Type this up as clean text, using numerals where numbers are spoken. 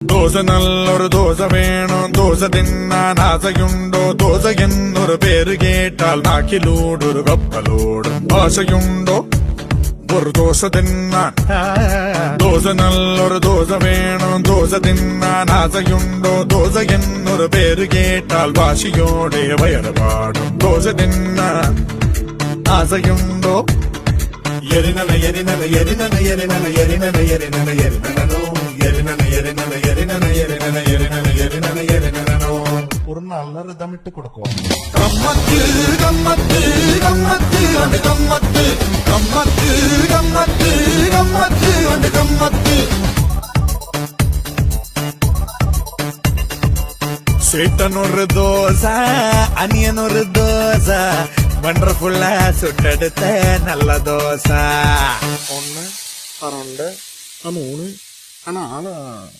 ദോശ നല്ലൊരു ദോശ വേണം ദോശ തിന്നാൻ ആശയുണ്ടോ ദോശ എന്നൊരു പേര് കേട്ടാൽ നാക്കിലൂടൊരു കപ്പലോടും ആശയുണ്ടോ ഒരു ദോശ തിന്നാൻ ദോശ നല്ലൊരു ദോശ വേണം ദോശ തിന്നാൻ ആശയുണ്ടോ ദോശ എന്നൊരു പേര് കേട്ടാൽ വാശിയോടെ വയറ് പാടും ദോശ തിന്നാൻ ആശയുണ്ടോ എരിനന എരിനന എരിനന എരിനന എരിനന എരിനന എരിനനോ എരിനന എരിനന എരിനന എരിനന എരിനന എരിനന എരിനനോ ஒரு நல்ல ரிதமிட்டு கொடுக்கும். கம்மத்து கம்மத்து கம்மத்து அந்த கம்மத்து கம்மத்து கம்மத்து கம்மத்து அந்த கம்மத்து சேட்டன் ஒரு தோசை அனியன் ஒரு தோசை வண்டர்ஃபுல்லா சுட்டெடுத்த நல்ல தோசை 1, 2, 3, 4